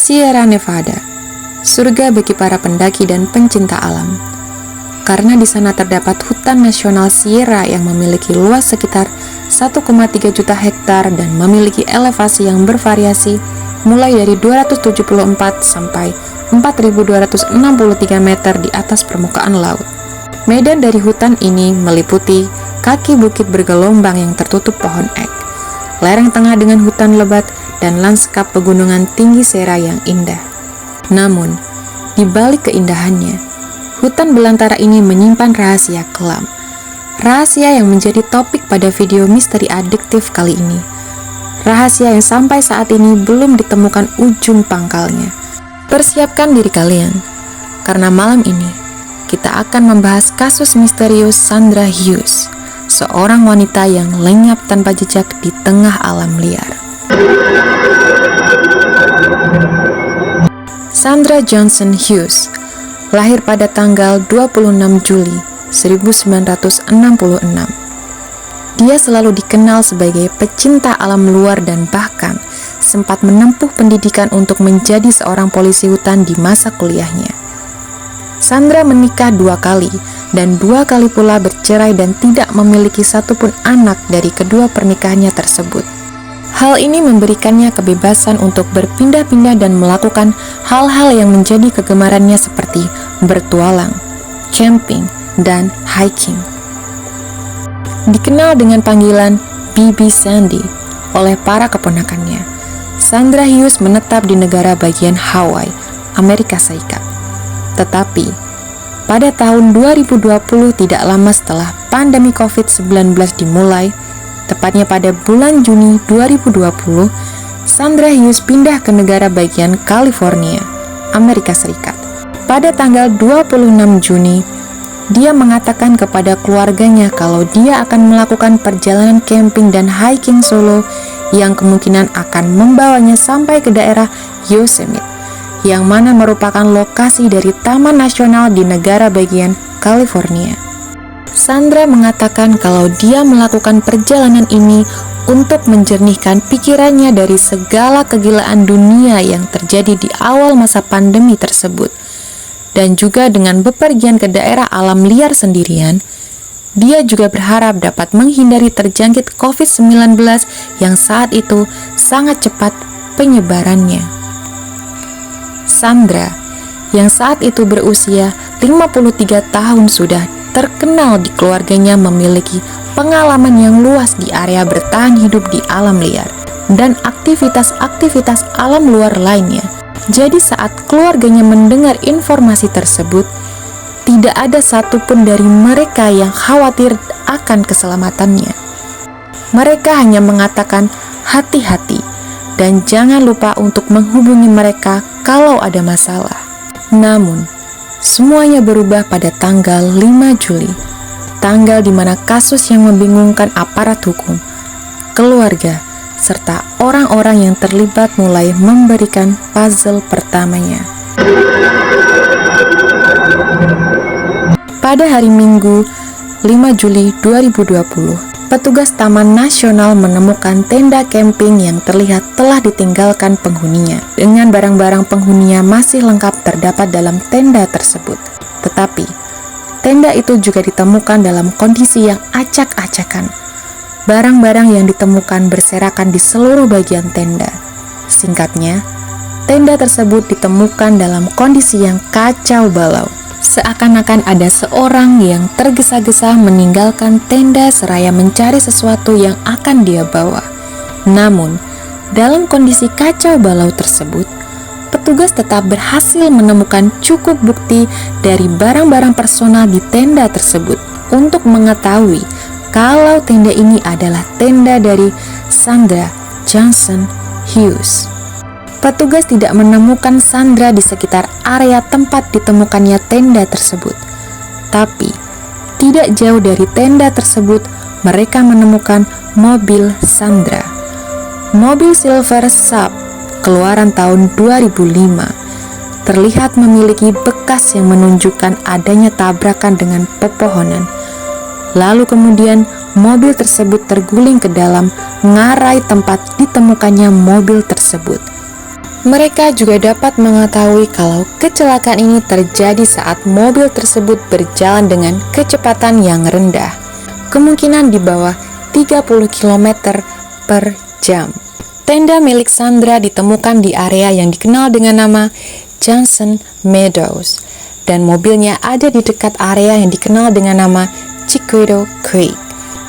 Sierra Nevada, surga bagi para pendaki dan pencinta alam. Karena di sana terdapat hutan nasional Sierra yang memiliki luas sekitar 1,3 juta hektar dan memiliki elevasi yang bervariasi mulai dari 274 sampai 4.263 meter di atas permukaan laut. Medan dari hutan ini meliputi kaki bukit bergelombang yang tertutup pohon ek, lereng tengah dengan hutan lebat, dan lanskap pegunungan tinggi Sierra yang indah. Namun, di balik keindahannya, hutan belantara ini menyimpan rahasia kelam. Rahasia yang menjadi topik pada video misteri adiktif kali ini. Rahasia yang sampai saat ini belum ditemukan ujung pangkalnya. Persiapkan diri kalian, karena malam ini kita akan membahas kasus misterius Sandra Hughes, seorang wanita yang lenyap tanpa jejak di tengah alam liar. Sandra Johnson Hughes lahir pada tanggal 26 Juli 1966. Dia selalu dikenal sebagai pecinta alam luar dan bahkan sempat menempuh pendidikan untuk menjadi seorang polisi hutan di masa kuliahnya. Sandra menikah 2 kali dan 2 kali pula bercerai dan tidak memiliki satupun anak dari kedua pernikahannya tersebut. Hal ini memberikannya kebebasan untuk berpindah-pindah dan melakukan hal-hal yang menjadi kegemarannya seperti bertualang, camping, dan hiking. Dikenal dengan panggilan Bibi Sandy oleh para keponakannya, Sandra Hughes menetap di negara bagian Hawaii, Amerika Serikat. Tetapi, pada tahun 2020 tidak lama setelah pandemi COVID-19 dimulai, tepatnya pada bulan Juni 2020, Sandra Hughes pindah ke negara bagian California, Amerika Serikat. Pada tanggal 26 Juni, dia mengatakan kepada keluarganya kalau dia akan melakukan perjalanan camping dan hiking solo yang kemungkinan akan membawanya sampai ke daerah Yosemite, yang mana merupakan lokasi dari Taman Nasional di negara bagian California. Sandra mengatakan kalau dia melakukan perjalanan ini untuk menjernihkan pikirannya dari segala kegilaan dunia yang terjadi di awal masa pandemi tersebut. Dan juga dengan bepergian ke daerah alam liar sendirian, dia juga berharap dapat menghindari terjangkit COVID-19 yang saat itu sangat cepat penyebarannya. Sandra, yang saat itu berusia 53 tahun sudah terkenal di keluarganya memiliki pengalaman yang luas di area bertahan hidup di alam liar dan aktivitas-aktivitas alam luar lainnya. Jadi saat keluarganya mendengar informasi tersebut, tidak ada satupun dari mereka yang khawatir akan keselamatannya. Mereka hanya mengatakan hati-hati dan jangan lupa untuk menghubungi mereka kalau ada masalah. Namun, semuanya berubah pada tanggal 5 Juli, tanggal di mana kasus yang membingungkan aparat hukum, keluarga, serta orang-orang yang terlibat mulai memberikan puzzle pertamanya. Pada hari Minggu, 5 Juli 2020, petugas Taman Nasional menemukan tenda camping yang terlihat telah ditinggalkan penghuninya. Dengan barang-barang penghuninya masih lengkap terdapat dalam tenda tersebut. Tetapi, tenda itu juga ditemukan dalam kondisi yang acak-acakan. Barang-barang yang ditemukan berserakan di seluruh bagian tenda. Singkatnya, tenda tersebut ditemukan dalam kondisi yang kacau balau. Seakan-akan ada seorang yang tergesa-gesa meninggalkan tenda seraya mencari sesuatu yang akan dia bawa. Namun, dalam kondisi kacau balau tersebut, petugas tetap berhasil menemukan cukup bukti dari barang-barang personal di tenda tersebut untuk mengetahui kalau tenda ini adalah tenda dari Sandra Johnson Hughes. Petugas tidak menemukan Sandra di sekitar area tempat ditemukannya tenda tersebut. Tapi, tidak jauh dari tenda tersebut, mereka menemukan mobil Sandra. Mobil Silver Sub, keluaran tahun 2005, terlihat memiliki bekas yang menunjukkan adanya tabrakan dengan pepohonan. Lalu kemudian, mobil tersebut terguling ke dalam ngarai tempat ditemukannya mobil tersebut. Mereka juga dapat mengetahui kalau kecelakaan ini terjadi saat mobil tersebut berjalan dengan kecepatan yang rendah, kemungkinan di bawah 30 km per jam. Tenda milik Sandra ditemukan di area yang dikenal dengan nama Johnson Meadows, dan mobilnya ada di dekat area yang dikenal dengan nama Chiquito Creek.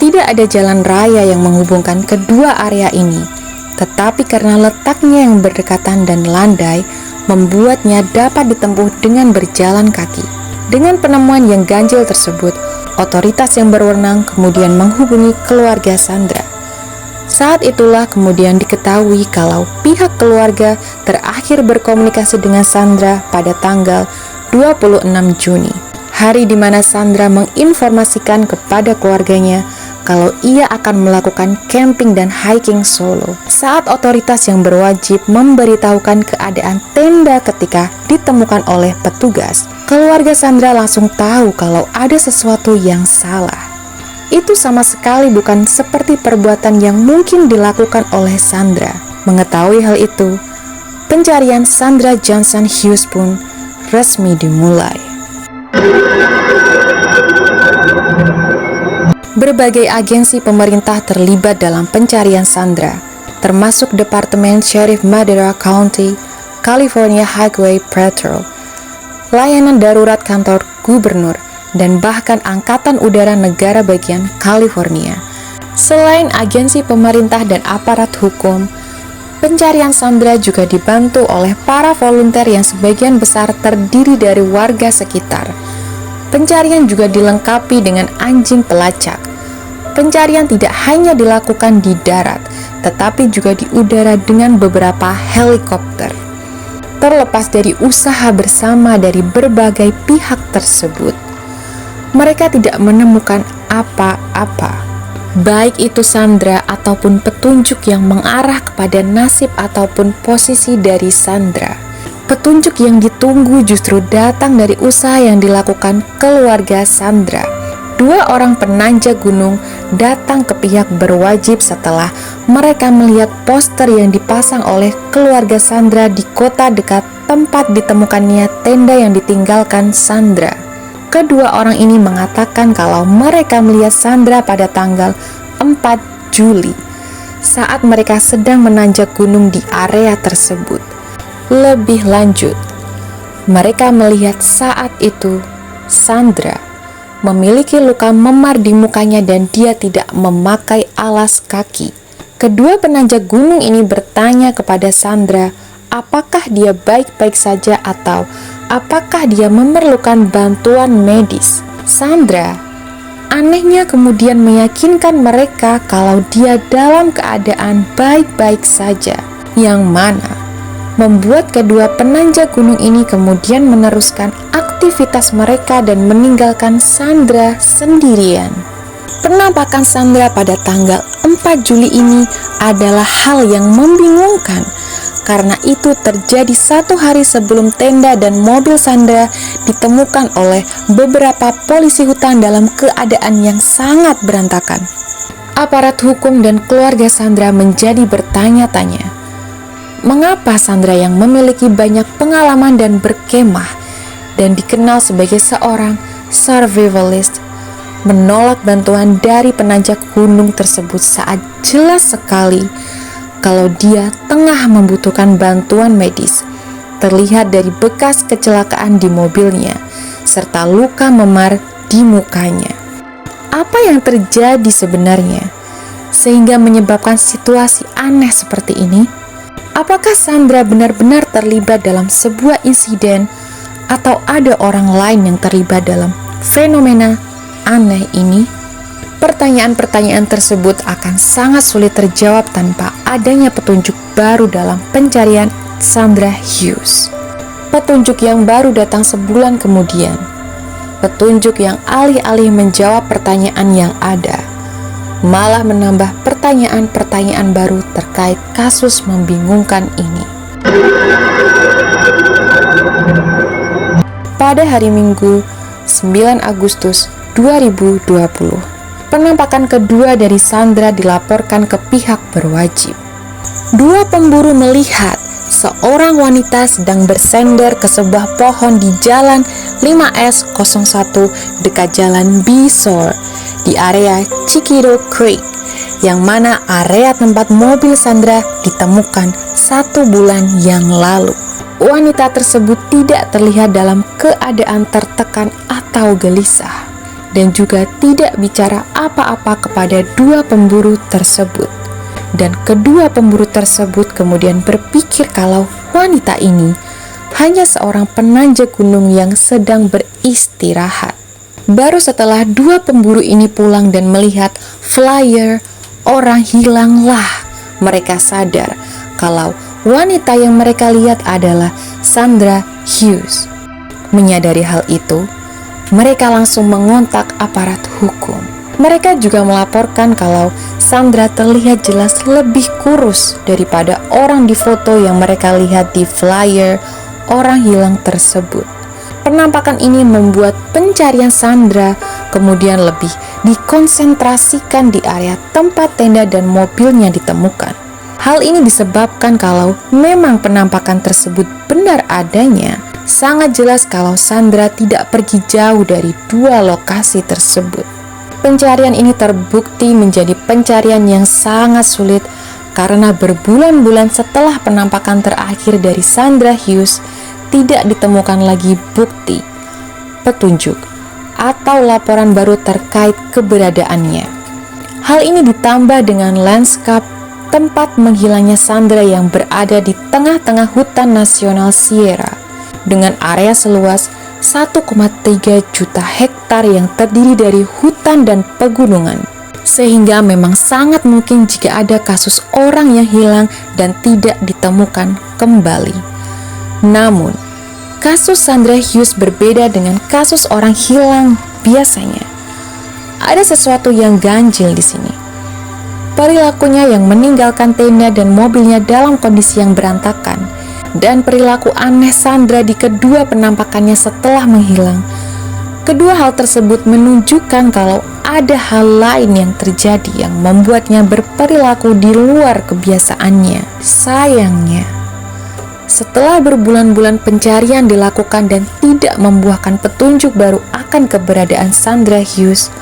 Tidak ada jalan raya yang menghubungkan kedua area ini, tetapi karena letaknya yang berdekatan dan landai, membuatnya dapat ditempuh dengan berjalan kaki. Dengan penemuan yang ganjil tersebut, otoritas yang berwenang kemudian menghubungi keluarga Sandra. Saat itulah kemudian diketahui kalau pihak keluarga terakhir berkomunikasi dengan Sandra pada tanggal 26 Juni, hari di mana Sandra menginformasikan kepada keluarganya kalau ia akan melakukan camping dan hiking solo. Saat otoritas yang berwajib memberitahukan keadaan tenda ketika ditemukan oleh petugas, keluarga Sandra langsung tahu kalau ada sesuatu yang salah. Itu sama sekali bukan seperti perbuatan yang mungkin dilakukan oleh Sandra. Mengetahui hal itu, pencarian Sandra Johnson Hughes pun resmi dimulai. Berbagai agensi pemerintah terlibat dalam pencarian Sandra, termasuk Departemen Sheriff Madera County, California Highway Patrol, layanan darurat kantor gubernur, dan bahkan Angkatan Udara Negara Bagian California. Selain agensi pemerintah dan aparat hukum, pencarian Sandra juga dibantu oleh para volunteer yang sebagian besar terdiri dari warga sekitar. Pencarian juga dilengkapi dengan anjing pelacak. Pencarian tidak hanya dilakukan di darat, tetapi juga di udara dengan beberapa helikopter. Terlepas dari usaha bersama dari berbagai pihak tersebut, mereka tidak menemukan apa-apa, baik itu Sandra ataupun petunjuk yang mengarah kepada nasib ataupun posisi dari Sandra. Petunjuk yang ditunggu justru datang dari usaha yang dilakukan keluarga Sandra. 2 orang penanjak gunung datang ke pihak berwajib setelah mereka melihat poster yang dipasang oleh keluarga Sandra di kota dekat tempat ditemukannya tenda yang ditinggalkan Sandra. Kedua orang ini mengatakan kalau mereka melihat Sandra pada tanggal 4 Juli saat mereka sedang menanjak gunung di area tersebut. Lebih lanjut, mereka melihat saat itu Sandra memiliki luka memar di mukanya dan dia tidak memakai alas kaki. Kedua penanjak gunung ini bertanya kepada Sandra apakah dia baik-baik saja atau apakah dia memerlukan bantuan medis. Sandra anehnya kemudian meyakinkan mereka kalau dia dalam keadaan baik-baik saja, yang mana membuat kedua penanjak gunung ini kemudian meneruskan aktivitas mereka dan meninggalkan Sandra sendirian. Penampakan Sandra pada tanggal 4 Juli ini adalah hal yang membingungkan, karena itu terjadi 1 hari sebelum tenda dan mobil Sandra ditemukan oleh beberapa polisi hutan dalam keadaan yang sangat berantakan. Aparat hukum dan keluarga Sandra menjadi bertanya-tanya, mengapa Sandra yang memiliki banyak pengalaman dan berkemah dan dikenal sebagai seorang survivalist menolak bantuan dari penanjak gunung tersebut saat jelas sekali kalau dia tengah membutuhkan bantuan medis. Terlihat dari bekas kecelakaan di mobilnya serta luka memar di mukanya. Apa yang terjadi sebenarnya sehingga menyebabkan situasi aneh seperti ini? Apakah Sandra benar-benar terlibat dalam sebuah insiden atau ada orang lain yang terlibat dalam fenomena aneh ini? Pertanyaan-pertanyaan tersebut akan sangat sulit terjawab tanpa adanya petunjuk baru dalam pencarian Sandra Hughes. Petunjuk yang baru datang sebulan kemudian. Petunjuk yang alih-alih menjawab pertanyaan yang ada, malah menambah pertanyaan-pertanyaan baru terkait kasus membingungkan ini. Pada hari Minggu, 9 Agustus 2020, penampakan kedua dari Sandra dilaporkan ke pihak berwajib. 2 pemburu melihat seorang wanita sedang bersender ke sebuah pohon di jalan 5S01 dekat jalan B-Shore di area Chiquito Creek, yang mana area tempat mobil Sandra ditemukan 1 bulan yang lalu. Wanita tersebut tidak terlihat dalam keadaan tertekan atau gelisah, dan juga tidak bicara apa-apa kepada 2 pemburu tersebut. Dan kedua pemburu tersebut kemudian berpikir kalau wanita ini hanya seorang penanjak gunung yang sedang beristirahat. Baru setelah 2 pemburu ini pulang dan melihat flyer orang hilanglah mereka sadar kalau wanita yang mereka lihat adalah Sandra Hughes. Menyadari hal itu, mereka langsung mengontak aparat hukum. Mereka juga melaporkan kalau Sandra terlihat jelas lebih kurus daripada orang di foto yang mereka lihat di flyer orang hilang tersebut. Penampakan ini membuat pencarian Sandra kemudian lebih dikonsentrasikan di area tempat tenda dan mobilnya ditemukan. Hal ini disebabkan kalau memang penampakan tersebut benar adanya, sangat jelas kalau Sandra tidak pergi jauh dari 2 lokasi tersebut. Pencarian ini terbukti menjadi pencarian yang sangat sulit karena berbulan-bulan setelah penampakan terakhir dari Sandra Hughes tidak ditemukan lagi bukti, petunjuk, atau laporan baru terkait keberadaannya. Hal ini ditambah dengan lanskap tempat menghilangnya Sandra yang berada di tengah-tengah hutan nasional Sierra dengan area seluas 1,3 juta hektar yang terdiri dari hutan dan pegunungan, sehingga memang sangat mungkin jika ada kasus orang yang hilang dan tidak ditemukan kembali. Namun, kasus Sandra Hughes berbeda dengan kasus orang hilang biasanya. Ada sesuatu yang ganjil di sini. Perilakunya yang meninggalkan tenda dan mobilnya dalam kondisi yang berantakan, dan perilaku aneh Sandra di kedua penampakannya setelah menghilang. Kedua hal tersebut menunjukkan kalau ada hal lain yang terjadi yang membuatnya berperilaku di luar kebiasaannya. Sayangnya, setelah berbulan-bulan pencarian dilakukan dan tidak membuahkan petunjuk baru akan keberadaan Sandra Hughes,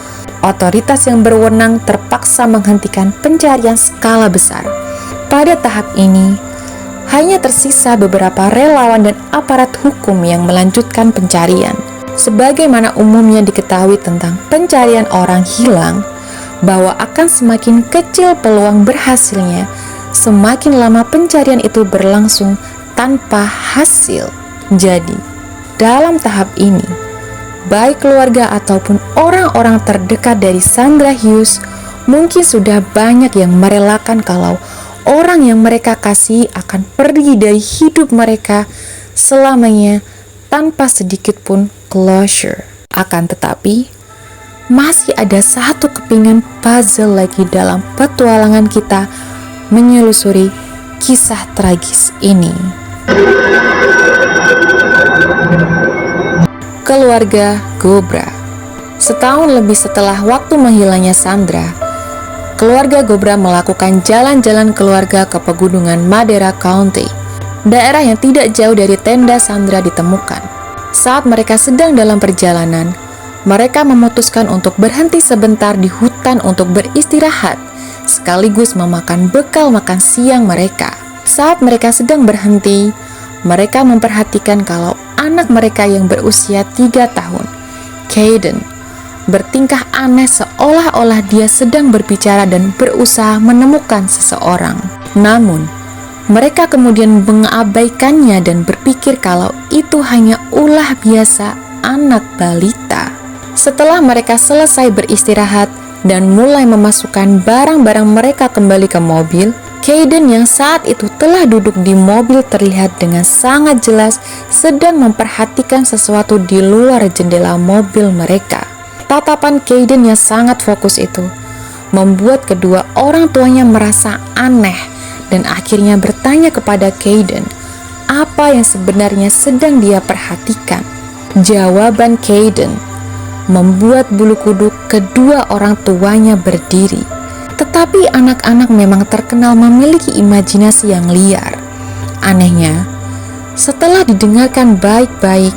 otoritas yang berwenang terpaksa menghentikan pencarian skala besar. Pada tahap ini, hanya tersisa beberapa relawan dan aparat hukum yang melanjutkan pencarian. Sebagaimana umumnya diketahui tentang pencarian orang hilang, bahwa akan semakin kecil peluang berhasilnya semakin lama pencarian itu berlangsung tanpa hasil. Jadi, dalam tahap ini, baik keluarga ataupun orang-orang terdekat dari Sandra Hughes mungkin sudah banyak yang merelakan kalau orang yang mereka kasih akan pergi dari hidup mereka selamanya tanpa sedikit pun closure. Akan tetapi, masih ada satu kepingan puzzle lagi dalam petualangan kita menyelusuri kisah tragis ini. Keluarga Gobra. Setahun lebih setelah waktu menghilangnya Sandra, keluarga Gobra melakukan jalan-jalan keluarga ke pegunungan Madera County, daerah yang tidak jauh dari tenda Sandra ditemukan. Saat mereka sedang dalam perjalanan, mereka memutuskan untuk berhenti sebentar di hutan untuk beristirahat, sekaligus memakan bekal makan siang mereka. Saat mereka sedang berhenti, mereka memperhatikan kalau anak mereka yang berusia 3 tahun, Caden, bertingkah aneh seolah-olah dia sedang berbicara dan berusaha menemukan seseorang. Namun, mereka kemudian mengabaikannya dan berpikir kalau itu hanya ulah biasa anak balita. Setelah mereka selesai beristirahat dan mulai memasukkan barang-barang mereka kembali ke mobil, Caden yang saat itu telah duduk di mobil terlihat dengan sangat jelas sedang memperhatikan sesuatu di luar jendela mobil mereka. Tatapan Caden yang sangat fokus itu membuat kedua orang tuanya merasa aneh dan akhirnya bertanya kepada Caden apa yang sebenarnya sedang dia perhatikan. Jawaban Caden membuat bulu kuduk kedua orang tuanya berdiri. Tetapi anak-anak memang terkenal memiliki imajinasi yang liar. anehnya, setelah didengarkan baik-baik,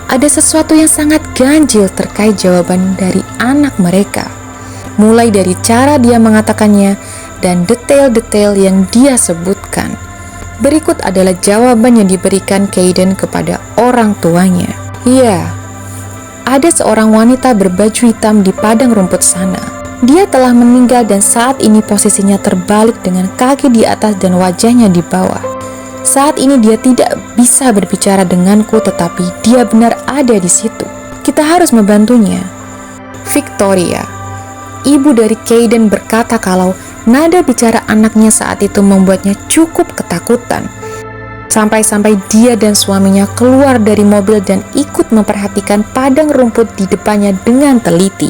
ada sesuatu yang sangat ganjil terkait jawaban dari anak mereka. Mulai dari cara dia mengatakannya dan detail-detail yang dia sebutkan. Berikut adalah jawaban yang diberikan Caden kepada orang tuanya. Ya, ada seorang wanita berbaju hitam di padang rumput sana. Dia telah meninggal dan saat ini posisinya terbalik dengan kaki di atas dan wajahnya di bawah. Saat ini dia tidak bisa berbicara denganku, tetapi dia benar ada di situ. Kita harus membantunya. Victoria, ibu dari Caden, berkata kalau nada bicara anaknya saat itu membuatnya cukup ketakutan. Sampai-sampai dia dan suaminya keluar dari mobil dan ikut memperhatikan padang rumput di depannya dengan teliti.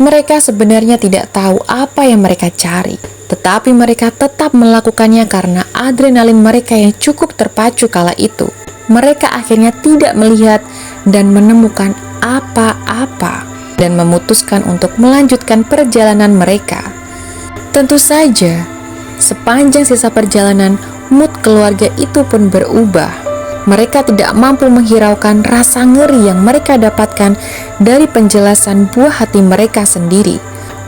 Mereka sebenarnya tidak tahu apa yang mereka cari, tetapi mereka tetap melakukannya karena adrenalin mereka yang cukup terpacu kala itu. Mereka akhirnya tidak melihat dan menemukan apa-apa dan memutuskan untuk melanjutkan perjalanan mereka. Tentu saja, sepanjang sisa perjalanan, mood keluarga itu pun berubah. Mereka tidak mampu menghiraukan rasa ngeri yang mereka dapatkan dari penjelasan buah hati mereka sendiri.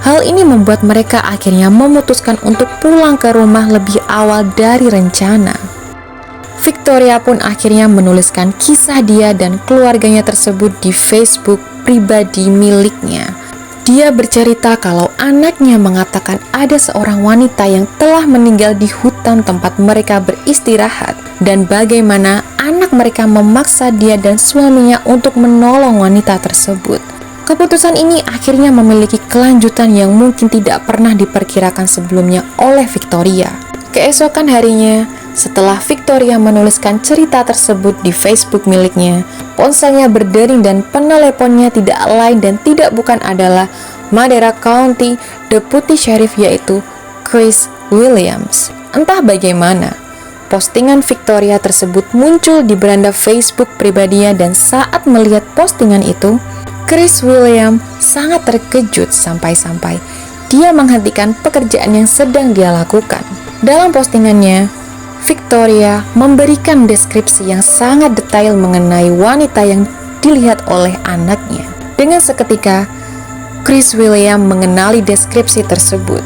Hal ini membuat mereka akhirnya memutuskan untuk pulang ke rumah lebih awal dari rencana. Victoria pun akhirnya menuliskan kisah dia dan keluarganya tersebut di Facebook pribadi miliknya. Dia bercerita kalau anaknya mengatakan ada seorang wanita yang telah meninggal di hutan tempat mereka beristirahat dan bagaimana anak mereka memaksa dia dan suaminya untuk menolong wanita tersebut. Keputusan ini akhirnya memiliki kelanjutan yang mungkin tidak pernah diperkirakan sebelumnya oleh Victoria. Keesokan harinya, setelah Victoria menuliskan cerita tersebut di Facebook miliknya, ponselnya berdering dan peneleponnya tidak lain dan tidak bukan adalah Madera County Deputy Sheriff, yaitu Chris Williams. Entah bagaimana, postingan Victoria tersebut muncul di beranda Facebook pribadinya dan saat melihat postingan itu, Chris Williams sangat terkejut sampai-sampai dia menghentikan pekerjaan yang sedang dia lakukan. Dalam postingannya, Victoria memberikan deskripsi yang sangat detail mengenai wanita yang dilihat oleh anaknya. Dengan seketika, Chris Williams mengenali deskripsi tersebut.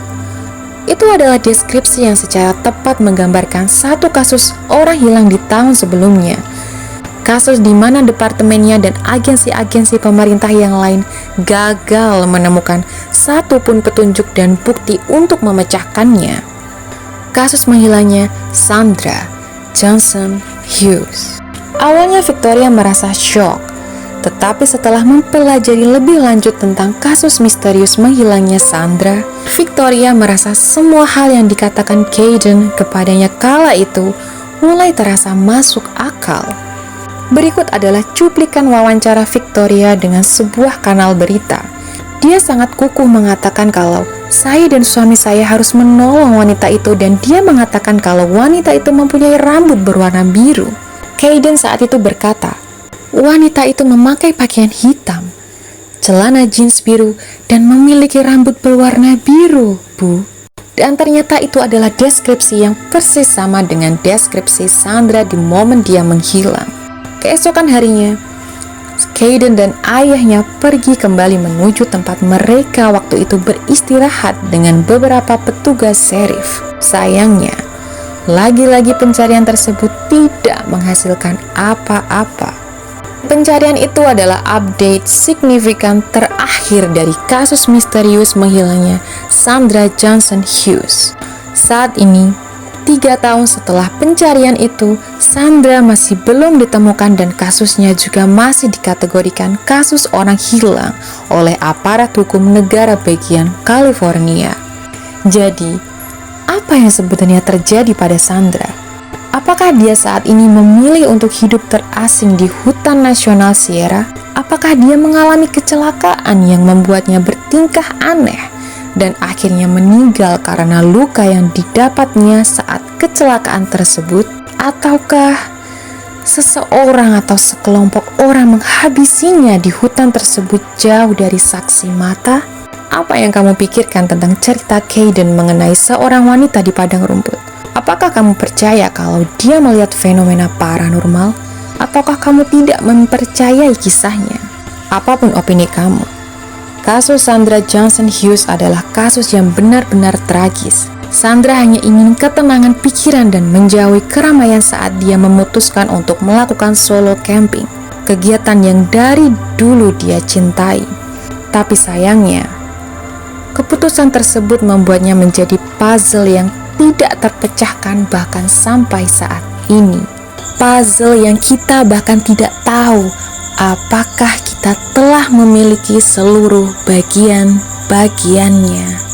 Itu adalah deskripsi yang secara tepat menggambarkan satu kasus orang hilang di tahun sebelumnya. Kasus di mana departemennya dan agensi-agensi pemerintah yang lain gagal menemukan satu pun petunjuk dan bukti untuk memecahkannya. Kasus menghilangnya Sandra Johnson Hughes. Awalnya Victoria merasa shock, tetapi setelah mempelajari lebih lanjut tentang kasus misterius menghilangnya Sandra, Victoria merasa semua hal yang dikatakan Caden kepadanya kala itu mulai terasa masuk akal. Berikut adalah cuplikan wawancara Victoria dengan sebuah kanal berita. Dia sangat kukuh mengatakan kalau saya dan suami saya harus menolong wanita itu dan dia mengatakan kalau wanita itu mempunyai rambut berwarna biru. Caden saat itu berkata, wanita itu memakai pakaian hitam, celana jeans biru, dan memiliki rambut berwarna biru, Bu. Dan ternyata itu adalah deskripsi yang persis sama dengan deskripsi Sandra di momen dia menghilang. Keesokan harinya, Caden dan ayahnya pergi kembali menuju tempat mereka waktu itu beristirahat dengan beberapa petugas sheriff. Sayangnya, lagi-lagi pencarian tersebut tidak menghasilkan apa-apa. Pencarian itu adalah update signifikan terakhir dari kasus misterius menghilangnya Sandra Johnson Hughes. Saat ini, 3 tahun setelah pencarian itu, Sandra masih belum ditemukan dan kasusnya juga masih dikategorikan kasus orang hilang oleh aparat hukum negara bagian California. Jadi, apa yang sebenarnya terjadi pada Sandra? Apakah dia saat ini memilih untuk hidup terasing di hutan nasional Sierra? Apakah dia mengalami kecelakaan yang membuatnya bertingkah aneh dan akhirnya meninggal karena luka yang didapatnya saat kecelakaan tersebut? Ataukah seseorang atau sekelompok orang menghabisinya di hutan tersebut jauh dari saksi mata? Apa yang kamu pikirkan tentang cerita Caden mengenai seorang wanita di padang rumput? Apakah kamu percaya kalau dia melihat fenomena paranormal? Ataukah kamu tidak mempercayai kisahnya? Apapun opini kamu, kasus Sandra Johnson Hughes adalah kasus yang benar-benar tragis. Sandra hanya ingin ketenangan pikiran dan menjauhi keramaian saat dia memutuskan untuk melakukan solo camping, kegiatan yang dari dulu dia cintai. Tapi sayangnya, keputusan tersebut membuatnya menjadi puzzle yang tidak terpecahkan bahkan sampai saat ini. Puzzle yang kita bahkan tidak tahu apakah kita telah memiliki seluruh bagian-bagiannya.